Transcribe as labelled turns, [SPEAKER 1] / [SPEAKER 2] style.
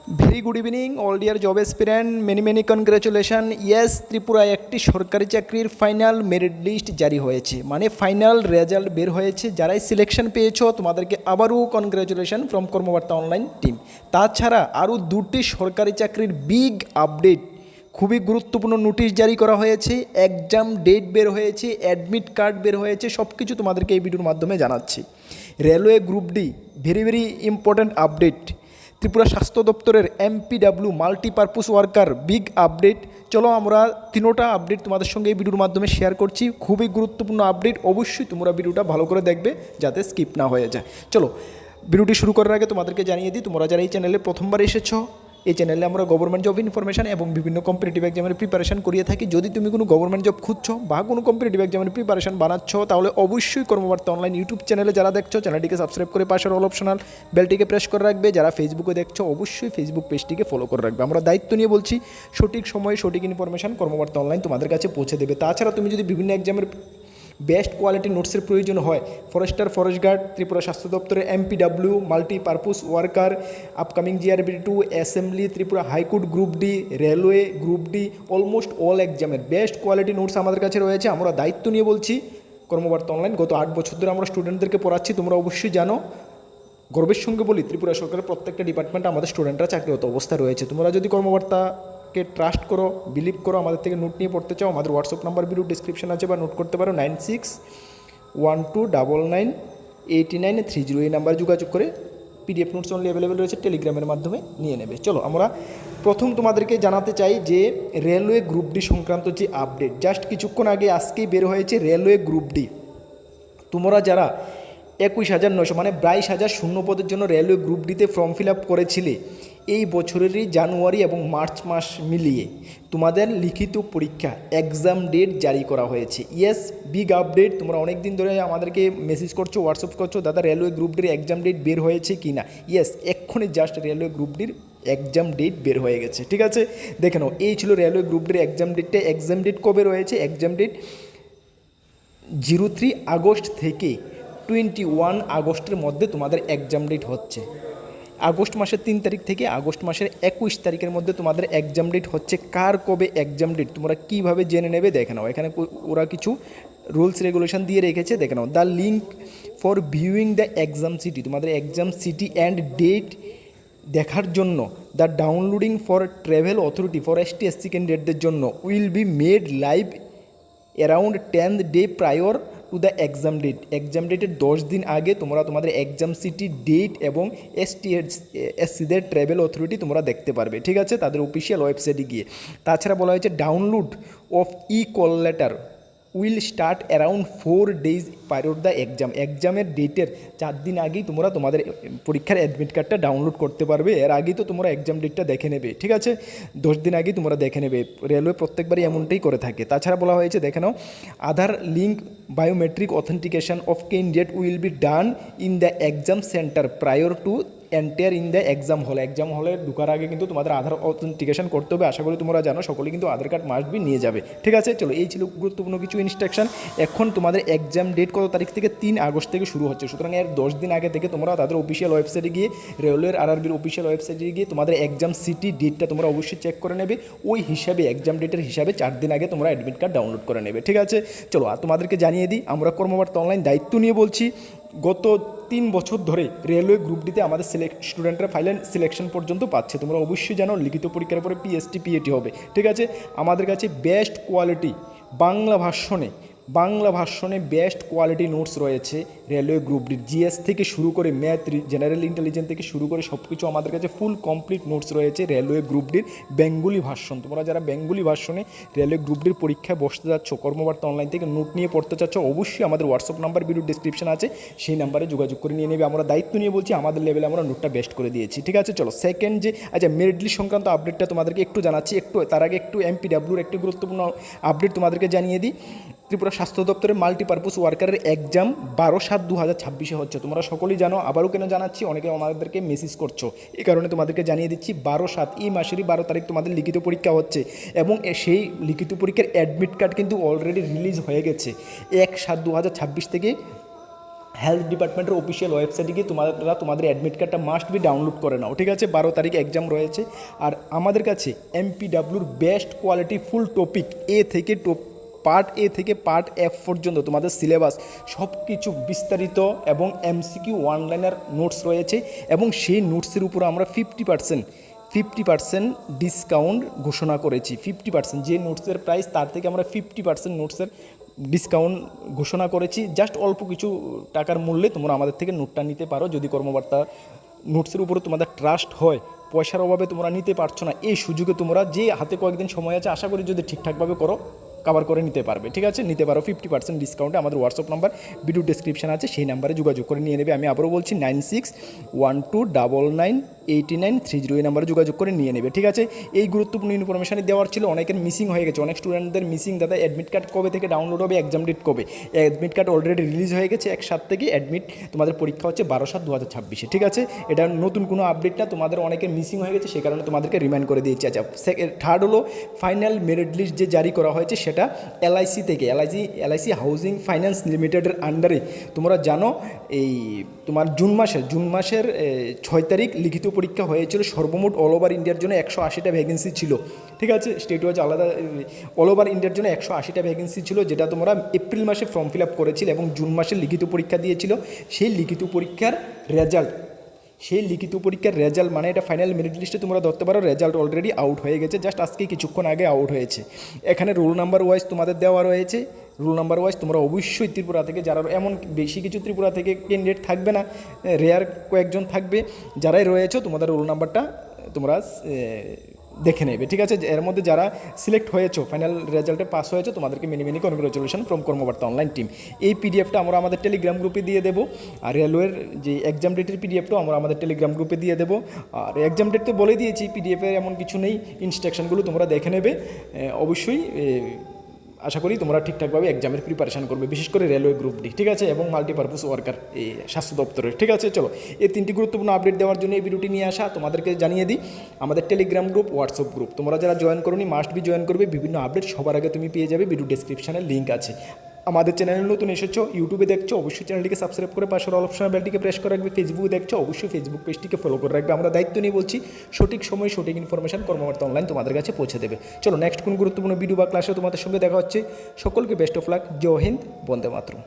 [SPEAKER 1] Very good evening all dear job aspirant, many congratulation. Yes, ত্রিপুরায় একটি সরকারি চাকরির ফাইনাল মেরিট লিস্ট জারি হয়েছে, মানে ফাইনাল রেজাল্ট বের হয়েছে। যারাই সিলেকশন পেয়েছো তোমাদেরকে আবারও কনগ্রাচুলেশন ফ্রম কর্মবার্তা অনলাইন টিম। তাছাড়া আরও দুটি সরকারি চাকরির বিগ আপডেট, খুবই গুরুত্বপূর্ণ নোটিশ জারি করা হয়েছে, এক্সাম ডেট বের হয়েছে, অ্যাডমিট কার্ড বের হয়েছে, সব কিছু তোমাদেরকে এই ভিডিওর মাধ্যমে জানাচ্ছি। Railway group D very important update. Tripura স্বাস্থ্য দপ্তরের MPW multipurpose worker big update. চলো আমরা তিনোটা আপডেট তোমাদের সঙ্গে এই ভিডিওর মাধ্যমে শেয়ার করছি। খুবই গুরুত্বপূর্ণ আপডেট, অবশ্যই তোমরা ভিডিওটা ভালো করে দেখবে যাতে স্কিপ না হয়ে যায়। চলো ভিডিওটি শুরু করার আগে তোমাদেরকে জানিয়ে দিই, তোমরা যারা এই চ্যানেলে প্রথমবার এসেছো, এই চ্যানেলে আমরা গভর্নমেন্ট জব ইনফরমেশন এবং বিভিন্ন কম্পিটিটিভ এক্সামের প্রিপারেশন করিয়ে থাকি। যদি তুমি কোনো গভর্নমেন্ট জব খুঁজছো বা কোনো কম্পিটিটিভ এক্সামের প্রিপারেশন বানাচ্ছ, তাহলে অবশ্যই কর্মবার্তা অনলাইন ইউটিউব চ্যানেলে যারা দেখছো চ্যানেলটিকে সাবস্ক্রাইব করে পাশের অল অপশনাল বেলটিকে প্রেস করে রাখবে। যারা ফেসবুকে দেখছো অবশ্যই ফেসবুক পেজটিকে ফলো করে রাখবে। আমরা দায়িত্ব নিয়ে বলছি, সঠিক সময়ে সঠিক ইনফরমেশন কর্মবার্তা অনলাইন তোমাদের কাছে পৌঁছে দেবে। তাছাড়া তুমি যদি বিভিন্ন এক্সামের বেস্ট কোয়ালিটি নোটসের প্রয়োজন হয়, ফরেস্টার, ফরেস্ট গার্ড, ত্রিপুরা স্বাস্থ্য দপ্তরের MPW multipurpose worker, upcoming GRB2, assembly, Tripura high court group D, railway group D, almost all এক্সামের বেস্ট কোয়ালিটি নোটস আমাদের কাছে রয়েছে। আমরা দায়িত্ব নিয়ে বলছি, কর্মবার্তা অনলাইন গত 8 বছর ধরে আমরা স্টুডেন্টদেরকে পড়াচ্ছি, তোমরা অবশ্যই জানো। গর্বের সঙ্গে বলি, ত্রিপুরা সরকারের প্রত্যেকটা ডিপার্টমেন্টে আমাদের স্টুডেন্টরা চাকরিরত অবস্থা রয়েছে। তোমরা যদি কর্মবার্তাকে ট্রাস্ট করো, বিলিভ করো, আমাদের থেকে নোট নিয়ে পড়তে চাও, আমাদের হোয়াটসঅ্যাপ নাম্বার ভিডিও ডিসক্রিপশন আছে, বা নোট করতে পারো 9612998930। এই নাম্বার যোগাযোগ করে PDF নোটস অনলি অ্যাভেলেবেল রয়েছে, টেলিগ্রামের মাধ্যমে নিয়ে নেবে। চলো আমরা প্রথম তোমাদেরকে জানাতে চাই যে রেলওয়ে গ্রুপ ডি সংক্রান্ত যে আপডেট, জাস্ট কিছুক্ষণ আগে আজকেই বের হয়েছে রেলওয়ে গ্রুপ ডি। তোমরা যারা 21,900 মানে 22,000 শূন্য পদের জন্য রেলওয়ে গ্রুপ ডিতে ফর্ম ফিল আপ করেছিলে, এই বছরেরই জানুয়ারি এবং মার্চ মাস মিলিয়ে তোমাদের লিখিত পরীক্ষা এক্সাম ডেট জারি করা হয়েছে। Yes, big update. তোমরা অনেক দিন ধরে আমাদেরকে মেসেজ করছো, হোয়াটসঅ্যাপ করছো, দাদা রেলওয়ে গ্রুপ ডির এক্সাম ডেট বের হয়েছে কি না। ইয়েস, এক্ষুনি জাস্ট রেলওয়ে গ্রুপ ডির এক্সাম ডেট বের হয়ে গেছে। ঠিক আছে, দেখে নাও, এই ছিল রেলওয়ে গ্রুপ ডির এক্সাম ডেটটা। এক্সাম ডেট কবে রয়েছে? এক্সাম ডেট 03 আগস্ট থেকে 21 আগস্টের মধ্যে তোমাদের এক্সাম ডেট হচ্ছে। আগস্ট মাসের 3 তারিখ থেকে আগস্ট মাসের 21 তারিখের মধ্যে তোমাদের এক্সাম ডেট হচ্ছে। কার কবে এক্সাম ডেট তোমরা কীভাবে জেনে নেবে দেখে নাও। এখানে ওরা কিছু রুলস রেগুলেশন দিয়ে রেখেছে, দেখে নাও। The link for viewing the exam city, তোমাদের এক্সাম সিটি অ্যান্ড ডেট দেখার জন্য, the downloading for travel authority for ST/SC ক্যান্ডিডেটদের জন্য will be made live around 10 day prior to the exam date. Exam ডেটের 10 দিন আগে তোমরা তোমাদের এক্সাম সিটি ডেট এবং ST/SCদের ট্রাভেল অথরিটি তোমরা দেখতে পারবে। ঠিক আছে, তাদের অফিসিয়াল ওয়েবসাইটে গিয়ে। তাছাড়া বলা হয়েছে download of call letter will start around 4 days prior the exam. এক্সামের ডেটের 4 দিন আগেই তোমরা তোমাদের পরীক্ষার অ্যাডমিট কার্ডটা ডাউনলোড করতে পারবে। এর আগেই তো তোমরা এক্সাম ডেটটা দেখে নেবে। ঠিক আছে, 10 দিন আগেই তোমরা দেখে নেবে। রেলওয়ে প্রত্যেকবারই এমনটাই করে থাকে। তাছাড়া বলা হয়েছে, দেখে নাও, Aadhaar link biometric authentication of candidate will be done in the exam centre prior to enter in the exam hall. Exam হলে ঢোকার আগে কিন্তু তোমাদের আধার অথেন্টিকেশন করতে হবে। আশা করি তোমরা জানো, সকলে কিন্তু আধার কার্ড মাস্ট বি নিয়ে যাবে। ঠিক আছে, চলো, এই ছিল গুরুত্বপূর্ণ কিছু ইনস্ট্রাকশন। এখন তোমাদের এক্সাম ডেট কত তারিখ থেকে? 3 আগস্ট থেকে শুরু হচ্ছে। সুতরাং এর 10 দিন আগে থেকে তোমরা তাদের অফিসিয়াল ওয়েবসাইটে গিয়ে, রেলওয়ের RRBর অফিসিয়াল ওয়েবসাইটে গিয়ে তোমাদের এক্সাম সিটি ডেটটা তোমরা অবশ্যই চেক করে নেবে। ওই হিসাবে এক্সাম ডেটের হিসাবে 4 দিন আগে তোমরা অ্যাডমিট কার্ড ডাউনলোড করে নেবে। ঠিক আছে, চলো, আর তোমাদেরকে জানিয়ে দিই, আমরা কর্মবার্তা অনলাইন দায়িত্ব নিয়ে বলছি, গত 3 বছর ধরে রেলওয়ে গ্রুপ ডিতে আমাদের স্টুডেন্টরা ফাইনাল সিলেকশন পর্যন্ত পাচ্ছে। তোমরা অবশ্যই জানো, লিখিত পরীক্ষার পরে PST PAT হবে। ঠিক আছে, আমাদের কাছে বেস্ট কোয়ালিটি বাংলা ভার্সনে বেস্ট কোয়ালিটি নোটস রয়েছে রেলওয়ে গ্রুপ ডি। GS থেকে শুরু করে ম্যাথ, জেনারেল ইন্টেলিজেন্স থেকে শুরু করে সব কিছু আমাদের কাছে ফুল কমপ্লিট নোটস রয়েছে রেলওয়ে গ্রুপ ডির বেঙ্গলি ভার্সন। তোমরা যারা বেঙ্গলি ভার্সনে রেলওয়ে গ্রুপ ডির পরীক্ষায় বসতে যাচ্ছ, কর্মবার্তা অনলাইন থেকে নোট নিয়ে পড়তে চাচ্ছ, অবশ্যই আমাদের হোয়াটসঅ্যাপ নাম্বার ভিডিও ডিসক্রিপশন আছে, সেই নাম্বারে যোগাযোগ করে নিয়ে নেবে। আমরা দায়িত্ব নিয়ে বলছি, আমাদের লেভেলে আমরা নোটটা বেস্ট করে দিয়েছি। ঠিক আছে, চলো, সেকেন্ড যে মেরিট লিস্ট সংক্রান্ত আপডেটটা তোমাদেরকে একটু জানাচ্ছি। তার আগে একটু MPWর একটি গুরুত্বপূর্ণ আপডেট তোমাদেরকে জানিয়ে দিই। ত্রিপুরা স্বাস্থ্য দপ্তরের মাল্টিপারপাস ওয়ার্কারের এক্সাম 12/7/2026 হচ্ছে। তোমরা সকলেই জানো, আবারও কেন জানাচ্ছি, অনেকে আমাদেরকে মেসেজ করছো, এই কারণে তোমাদেরকে জানিয়ে দিচ্ছি। 12/7 এই মাসেরই 12 তারিখ তোমাদের লিখিত পরীক্ষা হচ্ছে, এবং সেই লিখিত পরীক্ষার অ্যাডমিট কার্ড কিন্তু অলরেডি রিলিজ হয়ে গেছে। 1/7/2026 থেকে হেলথ ডিপার্টমেন্টের অফিসিয়াল ওয়েবসাইটে গিয়ে তোমাদের অ্যাডমিট কার্ডটা মাস্ট বি ডাউনলোড করে নাও, ঠিক আছে। 12 তারিখ এক্সাম রয়েছে। আর আমাদের কাছে MPWর best quality full topic part A থেকে পার্ট এফ পর্যন্ত তোমাদের সিলেবাস সব কিছু বিস্তারিত এবং MCQ ওয়ান লাইনার নোটস রয়েছে, এবং সেই নোটসের উপর আমরা 50% ডিসকাউন্ট ঘোষণা করেছি। 50% যে নোটসের প্রাইস তার থেকে আমরা 50% নোটসের ডিসকাউন্ট ঘোষণা করেছি। জাস্ট অল্প কিছু টাকার মূল্যে তোমরা আমাদের থেকে নোটটা নিতে পারো। যদি কর্মবার্তা নোটসের উপরে তোমাদের ট্রাস্ট হয়, পয়সার অভাবে তোমরা নিতে পারছো না, এই সুযোগে তোমরা যে হাতে কয়েকদিন সময় আছে, আশা করি যদি ঠিকঠাকভাবে করো কভার করে নিতে পারবে, ঠিক আছে। নিতে পারো 50% ডিসকাউন্টে। আমাদের হোয়াটসঅ্যাপ নাম্বার ভিডিও ডেসক্রিপশন আছে, সেই নাম্বারে যোগাযোগ করে নিয়ে নেবে। আমি আবারও বলছি 9612998930 এই নাম্বারে যোগাযোগ করে নিয়ে নেবে, ঠিক আছে। এই গুরুত্বপূর্ণ ইনফরমেশানই দেওয়ার ছিল। অনেকের মিসিং হয়ে গেছে, অনেক স্টুডেন্টদের মিসিং, দাদা অ্যাডমিট কার্ড কবে থেকে ডাউনলোড হবে, এক্সাম ডেট কবে। অ্যাডমিট কার্ড অলরেডি রিলিজ হয়ে গেছে 1/7 থেকে। তোমাদের পরীক্ষা হচ্ছে 12/7/2026, ঠিক আছে। এটা নতুন কোনো আপডেট না, তোমাদের অনেকের মিসিং হয়ে গেছে, সে কারণে তোমাদেরকে রিমাইন্ড করে দিয়েছি। আচ্ছা, থার্ড হলো ফাইনাল মেরিট লিস্ট যে জারি করা হয়েছে, সেটা LIC থেকে, LIC হাউজিং ফাইন্যান্স লিমিটেডের আন্ডারে। তোমরা জানো এই তোমার জুন মাসের 6 তারিখ লিখিত পরীক্ষা হয়েছিল। সর্বমোট অল ওভার ইন্ডিয়ার জন্য 180টা ভ্যাকেন্সি ছিল, ঠিক আছে। স্টেট ওয়াইজ আলাদা, অল ওভার ইন্ডিয়ার জন্য 180টা ভ্যাকেন্সি ছিল, যেটা তোমরা এপ্রিল মাসে ফর্ম ফিল আপ করেছিল এবং জুন মাসে লিখিত পরীক্ষা দিয়েছিল। সেই লিখিত পরীক্ষার রেজাল্ট মানে এটা ফাইনাল মেরিট লিস্টে তোমরা ধরতে পারো। রেজাল্ট অলরেডি আউট হয়ে গেছে, জাস্ট আজকে কিছুক্ষণ আগে আউট হয়েছে। এখানে রোল নাম্বার ওয়াইজ তোমাদের দেওয়া রয়েছে। রোল নাম্বার ওয়াইজ তোমরা অবশ্যই ত্রিপুরা থেকে, যারা এমন বেশি কিছু ত্রিপুরা থেকে ক্যান্ডিডেট থাকবে না, রেয়ার কয়েকজন থাকবে, যারাই রয়েছে তোমাদের রোল নাম্বারটা তোমরা দেখে নেবে, ঠিক আছে। এর মধ্যে যারা সিলেক্ট হয়েছো, ফাইনাল রেজাল্টে পাস হয়েছে, তোমাদেরকে many congratulation from কর্মবার্তা online team. এই পিডিএফটা আমরা আমাদের টেলিগ্রাম গ্রুপে দিয়ে দেবো। আর রেলওয়ের যে এক্সাম ডেটের পিডিএফটাও আমরা আমাদের টেলিগ্রাম গ্রুপে দিয়ে দেবো। আর এক্সাম ডেট তো বলে দিয়েছি, পিডিএফের এমন কিছু নেই, ইনস্ট্রাকশনগুলো তোমরা দেখে নেবে। অবশ্যই আশা করি তোমরা ঠিকঠাকভাবে এক্সামের প্রিপারেশন করবে, বিশেষ করে রেলওয়ে গ্রুপ ডি, ঠিক আছে, এবং মাল্টিপারপাস ওয়ার্কার এই স্বাস্থ্য দপ্তরের, ঠিক আছে। চলো, এই 3টি গুরুত্বপূর্ণ আপডেট দেওয়ার জন্য এই ভিডিওটি নিয়ে আসা। তোমাদেরকে জানিয়ে দিই, আমাদের টেলিগ্রাম গ্রুপ, হোয়াটসঅ্যাপ গ্রুপ তোমরা যারা জয়েন করোনি মাস্ট বি জয়েন করবে। বিভিন্ন আপডেট সবার আগে তুমি পেয়ে যাবে, ভিডিও ডেসক্রিপশানে লিঙ্ক আছে। আমাদের চ্যানেলে নতুন এসেছো, ইউটিউবে দেখছো, অবশ্যই চ্যানেলটিকে সাবস্ক্রাইব করে পাশের অল অপশন বেলটিকে প্রেস করে রাখবে। ফেসবুকে দেখছো, অবশ্যই ফেসবুক পেজটিকে ফলো করে রাখবে। আমরা দায়িত্ব নিয়ে বলছি, সঠিক সময় সঠিক ইনফরমেশন কর্মবার্তা অনলাইন তোমাদের কাছে পৌঁছে দেবে। চলো, নেক্সট কোন গুরুত্বপূর্ণ ভিডিও বা ক্লাসে তোমাদের সঙ্গে দেখা হচ্ছে। সকলকে বেস্ট অফ লাক। জয় হিন্দ, বন্দে মাতরম।